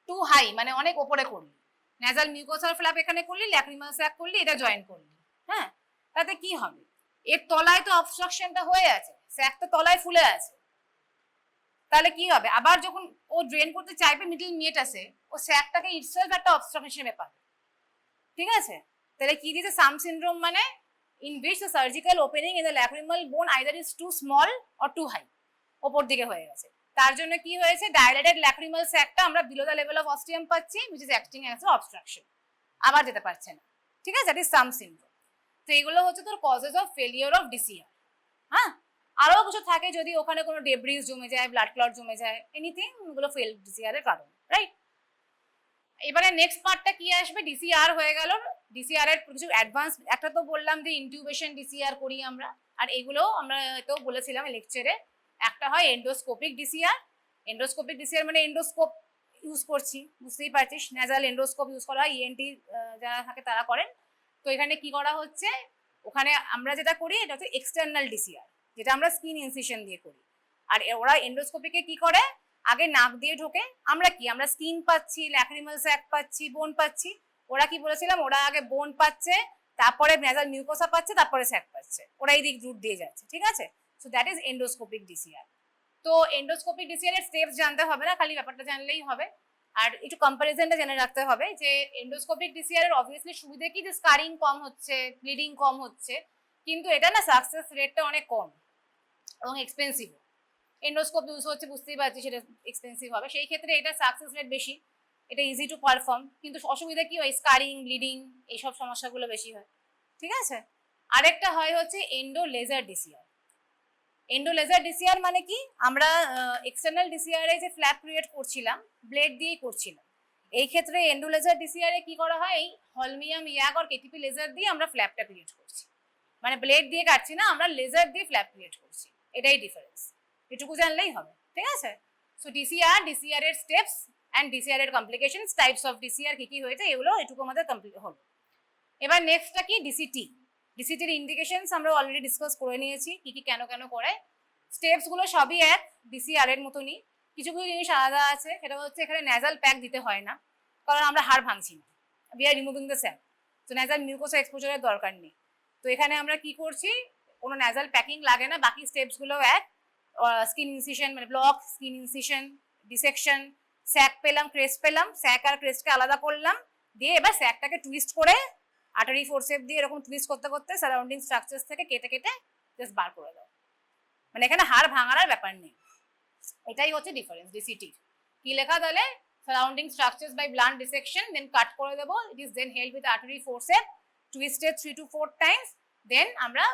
টু হাই মানে অনেক ওপরে করলি, ন্যাজাল মিউকোসার ফ্ল্যাপ এখানে করলি, ল্যাক্রিমাল স্যাক করলি, এটা জয়েন করলি, হ্যাঁ। তাতে কি হবে, এর তলায় তো অবস্ট্রাকশনটা হয়ে আছে, স্যাক তো তলায় ফুলে আছে, তাহলে কি হবে, আবার যখন ও ড্রেন করতে চাইবে মিডল মিয়েটাসে, ও স্যাকটাকে ইটসেলফ একটা অবস্ট্রাকশন হিসেবে পাবে। ঠিক আছে, তাহলে কি দিয়েছে সাম সিনড্রোম মানে in which the surgical opening in the lacrimal bone either is too small or too high, ওপর দিকে হয়ে গেছে। তার জন্য কি হয়েছে, dilated lacrimal sac-টা আমরা below the level of ostium পাচ্ছি, which is acting as an obstruction, আবার যেতে পারছে না। ঠিক আছে, that is সাম সিনড্রোম। তো এগুলো হচ্ছে তোর causes of failure of DCR. হ্যাঁ, আরো কিছু থাকে, যদি ওখানে কোনো ডেব্রিজ জমে যায়, ব্লাড ক্লট জমে যায়, এনিথিং, ওগুলো ফেল ডিসিআর এর কারণ, রাইট। এবারে নেক্সট পার্টটা কি আসবে, ডিসিআর হয়ে গেল। ডিসিআর এর কিছু অ্যাডভান্স, একটা তো বললাম যে ইনটিউবেশন ডিসিআর করি আমরা, আর এগুলো আমরা তো বলেছিলাম লেকচারে, একটা হয় এন্ডোস্কোপিক ডিসিআর। এন্ডোস্কোপিক ডিসিআর মানে এন্ডোস্কোপ ইউজ করছি, বুঝতেই পারছিস, ন্যাজাল এন্ডোস্কোপ ইউজ করা হয়, ইএনটি যারা থাকে তারা করেন। তো এখানে কি করা হচ্ছে, ওখানে আমরা যেটা করি এটা হচ্ছে এক্সটার্নাল ডিসিআর, যেটা আমরা স্কিন ইনসিশন দিয়ে করি। আর ওরা এন্ডোস্কোপিকে কি করে, আগে নাক দিয়ে ঢোকে, আমরা কি, আমরা স্কিন পাচ্ছি, ল্যাক্রিমাল স্যাক পাচ্ছি, বোন পাচ্ছি। ওরা কি বলেছিলাম, ওরা আগে বোন পাচ্ছে, তারপরে নেজাল মিউকোসা পাচ্ছে, তারপরে স্যাক পাচ্ছে, ওরা এই দিক রুট দিয়ে যাচ্ছে। ঠিক আছে, so that is endoscopic DCR. তো এন্ডোস্কোপিক ডিসিআর এর স্টেপস জানতে হবে না, খালি ব্যাপারটা জানলেই হবে। আর একটু কম্পারিজনটা জেনে রাখতে হবে যে এন্ডোস্কোপিক ডিসিআর এর অবভিয়াসলি সুবিধা কি, যে স্কারিং কম হচ্ছে, ব্লিডিং কম হচ্ছে, কিন্তু এটা না সাকসেস রেটটা অনেক কম এবং এক্সপেন্সিভ। এন্ডোস্কোপ ইউজ হচ্ছে, বুঝতেই পারছি সেটা এক্সপেন্সিভ হবে, সেই ক্ষেত্রে এটা সাকসেস রেট বেশি, এটা ইজি টু পারফর্ম, কিন্তু অসুবিধা কি হয়, স্কারিং, ব্লিডিং, এইসব সমস্যাগুলো বেশি হয়। ঠিক আছে, আরেকটা হয় হচ্ছে endo laser DCR. Endo laser DCR মানে কি, আমরা এক্সটার্নাল ডিসিআর এ যে ফ্ল্যাপ ক্রিয়েট করছিলাম ব্লেড দিয়েই করছিলাম, এই ক্ষেত্রে এন্ডো লেজার ডিসিআর এ কি করা হয়, এই হলমিয়াম ইয়াগ আর কেটিপি লেজার দিয়ে আমরা ফ্ল্যাপটা ক্রিয়েট করছি, মানে ব্লেড দিয়ে কাটছি না, আমরা লেজার দিয়ে ফ্ল্যাপ ক্রিয়েট করছি, এটাই ডিফারেন্স, এটুকু জানলেই হবে। ঠিক আছে, সো ডিসিআর, ডিসিআর এর স্টেপস অ্যান্ড ডিসিআর এর কমপ্লিকেশনস, টাইপস অফ ডিসিআর কি কি হয়েছে, এগুলো এটুকু আমাদের কমপ্লিট হলো। এবার নেক্সটটা কি, ডিসিটি। ডিসিটির ইন্ডিকেশনস আমরা অলরেডি ডিসকাস করে নিয়েছি, কি কি কেন কেন করে। স্টেপস গুলো সবই এক, ডিসিআর এর মতনই, কিছু কিছু জিনিস আলাদা আছে, সেটা হচ্ছে এখানে ন্যাজাল প্যাক দিতে হয় না, কারণ আমরা হাড় ভাঙছি না, we are removing the sec, তো ন্যাজাল মিউকোসা এক্সপোজারের দরকার নেই। তো এখানে আমরা কি করছি, কোনো ন্যাজাল প্যাকিং লাগে না, বাকি স্টেপস গুলো এক, স্কিন ইনসিশন মানে block, skin incision, dissection, sac পেলাম, ক্রেস্ট পেলাম, স্যাক আর ক্রেস্টকে আলাদা করলাম, দিয়ে এবার স্যাকটাকে টুইস্ট করে আর্টারি ফোরসেপ দিয়ে এরকম টুইস্ট করতে করতে সারাউন্ডিং স্ট্রাকচারস থেকে কেটে কেটে জাস্ট বার করে দাও, মানে এখানে হাড় ভাঙার ব্যাপার নেই। এটাই হচ্ছে ডিফারেন্স ডিসিটির। কি লেখা তাহলে, surrounding structures by blunt dissection, then cut করে দেবো, it is then held with artery forcep, twisted 3 to 4 times, then আমরা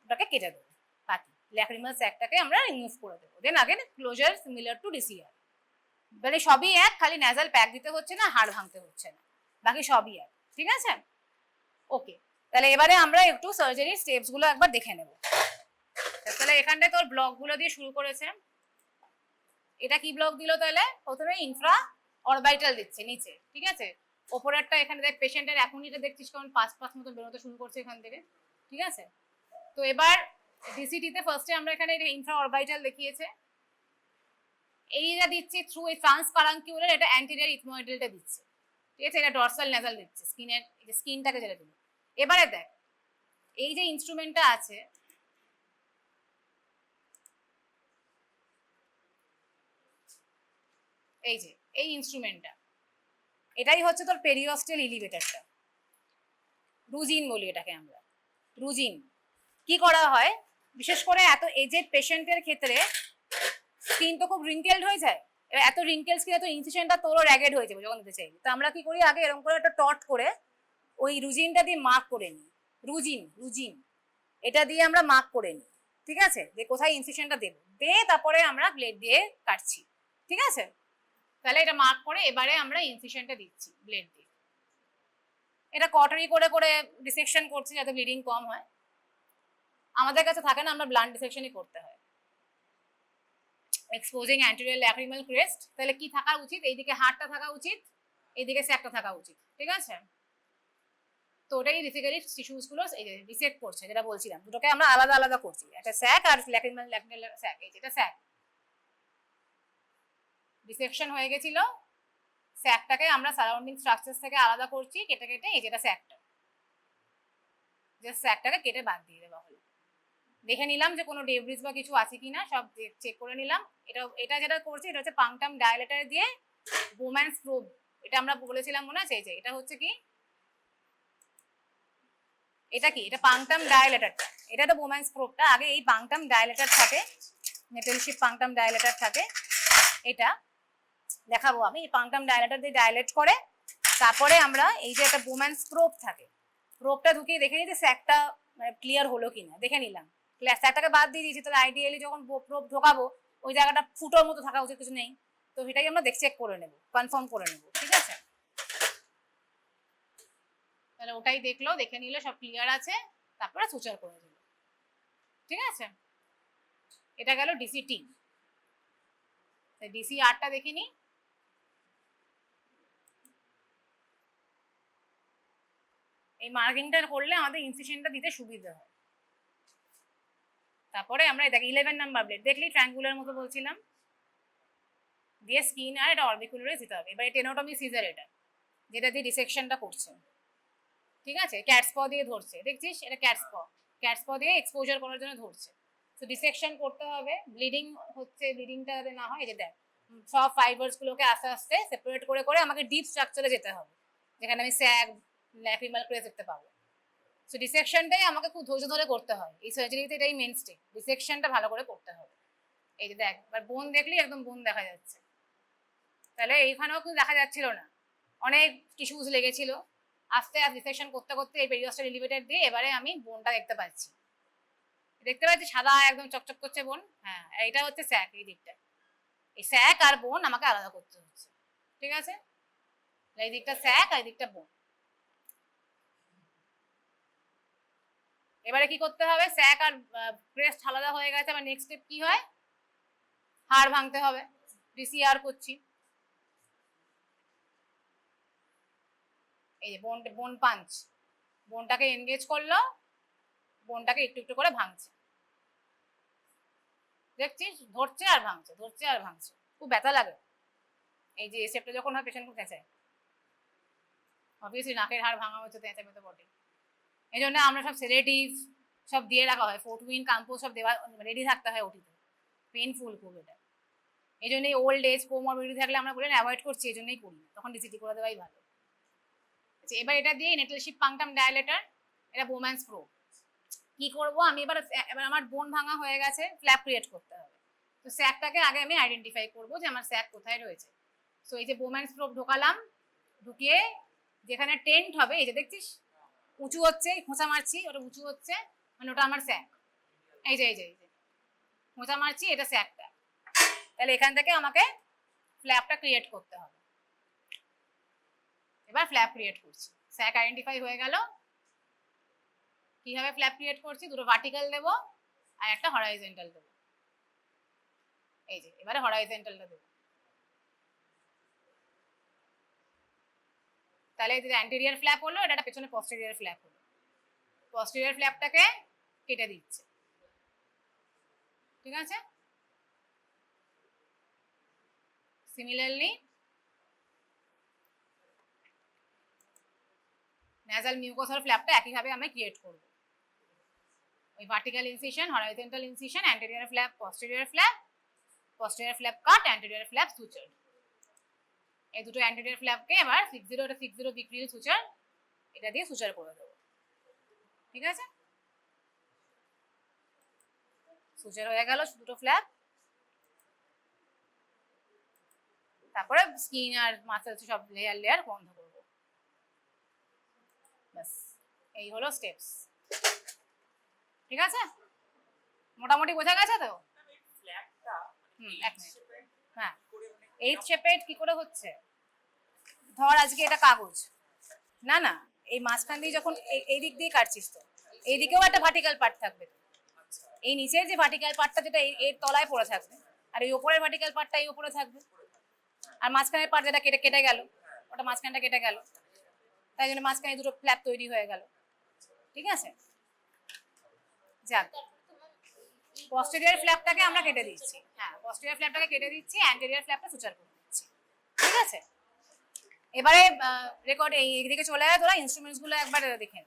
ওটাকে কেটে দেবো, বাকি ল্যাক্রিমাল স্যাকটাকে আমরা রিমুভ করে দেবো, then again closure similar to DCR. মানে সবই এক, খালি ন্যাজাল প্যাক দিতে হচ্ছে না, হাড় ভাঙতে হচ্ছে না, বাকি সবই এক। ঠিক আছে, ওকে, তাহলে এবারে আমরা একটু সার্জারির স্টেপস গুলো একবার দেখে নেব। তাহলে এখানটায় তোর ব্লক গুলো দিয়ে শুরু করেছে, এটা কি ব্লক দিল, তাহলে প্রথমে ইনফ্রা অরবাইটাল দিচ্ছে নিচে। ঠিক আছে, ওপরেরটা এখানে দেখ, পেশেন্টের এখন এটা দেখছিস কেমন পাঁচ পাঁচ মতো বেরোতে শুরু করছে এখান থেকে। ঠিক আছে, তো এবার ডিসিটিতে ফার্স্টে আমরা এখানে ইনফ্রা অরবাইটাল দেখিয়েছে, এইটা দিচ্ছি থ্রু এই ট্রান্স কারাঙ্কিউলার, এটা অ্যান্টেরিয়র ইথময়েডালটা দিচ্ছে। ঠিক আছে, এটা ডরসাল নেজাল দিচ্ছে, স্কিনের এই যে স্কিনটাকে যেটা দিল। এবারে দেখ, এই যে ইনস্ট্রুমেন্টটা আছে, এই যে এই ইনস্ট্রুমেন্টটা, এটাই হচ্ছে তোর পেরিওস্টাল এলিভেটরটা, রুজিন বলি এটাকে আমরা, রুজিন। কি করা হয়, বিশেষ করে এত এজেড পেশেন্টের ক্ষেত্রে স্কিন তো খুব রিঙ্কেলড হয়ে যায়, এত রিঙ্কেল স্কিন, এত ইনসিশনটা তোরও র্যাগেড হয়ে যাবে যখন দিতে চাইবি, তো আমরা কি করি, আগে এরকম করে একটা টট করে ওই রুজিনটা দিয়ে মার্ক করে নিই, রুজিন রুজিন এটা দিয়ে আমরা মার্ক করে নিই। ঠিক আছে, যে কোথায় ইনসিশনটা দেবো, দিয়ে তারপরে আমরা ব্লেড দিয়ে কাটছি। ঠিক আছে, তাহলে এটা মার্ক করে এবারে আমরা ইনসিশনটা দিচ্ছি ব্লেড দিয়ে, এটা কটারি করে করে ডিসেকশন করছি যাতে ব্লিডিং কম হয়, আমাদের কাছে থাকে না, আমরা ব্লান্ট ডিসেকশনই করতে হয়। এক্সপোজিং অ্যান্টেরিয়র ল্যাক্রিমাল ক্রেস্ট, তাহলে কি থাকা উচিত, এইদিকে হাড়টা থাকা উচিত, এইদিকে স্যাকটা থাকা উচিত। ঠিক আছে, তো ওটাই বেসিক্যালি টিস্যুস গুলো এই যে ডিসেক্ট করছে, যেটা বলছিলাম, দুটোকে আমরা আলাদা আলাদা করছি, একটা স্যাক আর ল্যাক্রিমাল স্যাক, এই যেটা স্যাক ডিসেকশন হয়ে গেছিল, স্যাকটাকে আমরা সারাউন্ডিং স্ট্রাকচারস থেকে আলাদা করছি কেটে কেটে, এই যেটা স্যাকটা, যে স্যাকটাকে কেটে বাদ দিয়ে দেওয়া হলো, দেখে নিলাম যে কোনো ডেব্রিজ বা কিছু আছে কিনা, সব চেক করে নিলাম। এটা যেটা করছি এটা হচ্ছে পাংটাম ডায়ালেটার দিয়ে বোম্যান্স প্রোব। এটা আমরা বলেছিলাম মনে আছে, যে এটা হচ্ছে কি, এটা কি, এটা পাংটাম ডায়ালেটারটা, এটা তো বোম্যান্স প্রোবটা। আগে এই পাংটাম ডায়ালেটার থাকে, মেটালশিপ পাংটাম ডায়ালেটার থাকে, এটা দেখাবো আমি। এই পাংটাম ডায়ালেটার দিয়ে ডায়ালেট করে তারপরে আমরা এই যে একটা বোম্যান্স প্রোব থাকে, প্রোবটা ঢুকিয়ে দেখে নিই যে স্যাকটা মানে ক্লিয়ার হলো কিনা, দেখে নিলাম। স্যাকটাকে বাদ দিয়ে দিয়েছি, তাহলে আইডিয়ালি যখন প্রোব ঢোকাবো ওই জায়গাটা ফুটোর মতো থাকা উচিত, কিছু নেই। তো সেটাই আমরা চেক করে নেব, কনফার্ম করে নেব, ঠিক আছে। তাহলে ওটাই দেখলো, দেখে নিলে সব ক্লিয়ার আছে, তারপরে সুচার করে দিল, ঠিক আছে। এটা গেল ডিসি টি। ডিসি আরটা দেখে নি। এই মার্কিংটা করলে আমাদের ইনসিশনটা দিতে সুবিধা হয়। তারপরে আমরা দেখ 11 নাম্বার ব্লেড দেখলি ট্রায়াঙ্গুলার মতো বলছিলাম, দিয়ে স্কিন আর এটা অরবিকুলারে দিতে হবে। এবার টেনোটমি সিজার, এটা যেটা দিয়ে ডিসেকশনটা করছে, ঠিক আছে। ক্যাটস প দিয়ে ধরছে, দেখছিস এটা ক্যাটস প দিয়ে এক্সপোজার করার জন্য ধরছে। তো ডিসেকশন করতে হবে, ব্লিডিং হচ্ছে, ব্লিডিংটা যাতে না হয়, এই যে দেখ সব ফাইবার্স গুলোকে আস্তে আস্তে সেপারেট করে করে আমাকে ডিপ স্ট্রাকচারে যেতে হবে, যেখানে আমি স্যাগ ল্যাক্রিমাল ক্রেজ দেখতে পাবো। সো ডিসেকশনটাই আমাকে খুব ধৈর্য ধরে করতে হয়, এই সার্জারিতে এটাই মেন স্টেপ, ডিসেকশনটা ভালো করে করতে হবে। এই যে দেখ, এবার বোন দেখলি একদম বোন দেখা যাচ্ছে, তাহলে এইখানেও কিন্তু দেখা যাচ্ছিল না, অনেক টিস্যুজ লেগেছিল। আস্তে আস্তে ডিসেকশন করতে করতে এই পেরিওস্টাল এলিভেটর দিয়ে এবারে আমি বোনটা দেখতে পাচ্ছি, সাদা একদম চকচক করছে বোন। হ্যাঁ, এটা হচ্ছে স্যাক, এই দিকটা, এই স্যাক আর বোন আমাকে আলাদা করতে হচ্ছে, ঠিক আছে। এই দিকটা স্যাক আর এই দিকটা বোন। এবারে কি করতে হবে, স্যাক আর ব্রেস্ট আলাদা হয়ে গেছে, আবার নেক্সট স্টেপ কি হয়, হাড় ভাঙতে হবে, ডিসিআর করছি। এই যে বোন পাঞ্চ, বোনটাকে এনগেজ করলো, বোনটাকে একটু একটু করে ভাঙছে, দেখছিস ধরছে আর ভাঙছে, ধরছে আর ভাঙছে, খুব ব্যথা লাগে। এই যে এসেপটা যখন হয় পেশেন্ট খুব চেঁচায়, অবভিয়াসলি নাকের হাড় ভাঙা হচ্ছে, চেঁচাবে তো বটে। এই জন্য আমরা সব সেডেটিভ সব দিয়ে রাখা হয়, ফোর্টুইন কাম্পোজ সব দেওয়া, রেডি থাকতে হয় ওটিতে, পেইনফুল খুব এটা। এই জন্যই ওল্ড এজ কোমরবিডিটি থাকলে আমরা বলি অ্যাভয়েড করছি, এই জন্যই করি, তখন ডিসিটি করে দেওয়াই ভালো। আচ্ছা, এবার এটা দিয়ে নেটেলশিপ পাংটাম ডায়ালেটার, এটা বোম্যান্স প্রো। কি করবো আমি এবার, আমার বোন ভাঙা হয়ে গেছে, ফ্ল্যাপ ক্রিয়েট করতে হবে। তো স্যাকটাকে আগে আমি আইডেন্টিফাই করবো যে আমার স্যাক কোথায় রয়েছে। সো এই যে বোম্যান্স প্রো ঢোকালাম, ঢুকিয়ে যেখানে টেন্ট হবে, এই যে দেখছিস উঁচু হচ্ছে, খোঁচা মারছি, ওটা উঁচু হচ্ছে, মানে ওটা আমার স্যাক। এই যে খোঁচা মারছি, এটা স্যাকটা। তাহলে এখান থেকে আমাকে ফ্ল্যাপটা ক্রিয়েট করতে হবে। এবার ফ্ল্যাপ ক্রিয়েট করছি, স্যাক আইডেন্টিফাই হয়ে গেল। কিভাবে ফ্ল্যাপ ক্রিয়েট করছি, দুটো ভার্টিক্যাল দেবো আর একটা হরাইজন্টাল দেবো। এই যে এবারে হরাইজন্টালটা দেবো, তাহলে এই যে অ্যান্টেরিয়র ফ্ল্যাপ হলো, এটা পেছনে পস্টেরিয়র ফ্ল্যাপ হলো। পস্টেরিয়র ফ্ল্যাপটাকে কেটে দিচ্ছে, ঠিক আছে। সিমিলারলি ন্যাজাল মিউকোসার ফ্ল্যাপটা একইভাবে আমি ক্রিয়েট করব। ওই vertical incision, horizontal incision, anterior flap, posterior flap cut, anterior flap suture. এই দুটো অ্যান্টেরিয়র ফ্ল্যাপকে এবার 60 ডিগ্রি সুচার, এটা দিয়ে সুচার করে দেবো, ঠিক আছে। সুচার হয়ে গেল দুটো ফ্ল্যাপ। তারপরে স্কিন আর মাসেলস সব লেয়ার বন্ধ করবো, ব্যাস এই হলো স্টেপস, ঠিক আছে। মোটামুটি বোঝা গেছে তো। হ্যাঁ, এইচ শেপেড কি করে হচ্ছে, ধর আজকে এটা কাগজ, না না এই মাঝখান দিয়ে যখন এই দিক দিয়ে কাটছিস, তো এইদিকেও একটা ভার্টিক্যাল পার্ট থাকবে, এই নিচের যে ভার্টিক্যাল পার্টটা যেটা এর তলায় পড়ে থাকবে, আর এই উপরের ভার্টিক্যাল পার্টটা এই উপরে থাকবে, আর মাঝখানের পার্ট যেটা কেটে গেল, ওটা মাঝখানটা কেটে গেল, তাই জন্য মাঝখানে দুটো ফ্ল্যাপ তৈরি হয়ে গেল, ঠিক আছে। যাক, পস্টেরিয়র ফ্ল্যাপটাকে আমরা কেটে দিচ্ছি, হ্যাঁ পস্টেরিয়র ফ্ল্যাপটাকে কেটে দিচ্ছি, অ্যান্টেরিয়র ফ্ল্যাপটা সুচার করে দিচ্ছি, ঠিক আছে। এবারে রেকর্ড এইদিকে চলে যায়, তোরা ইনস্ট্রুমেন্টস গুলো একবার দেখে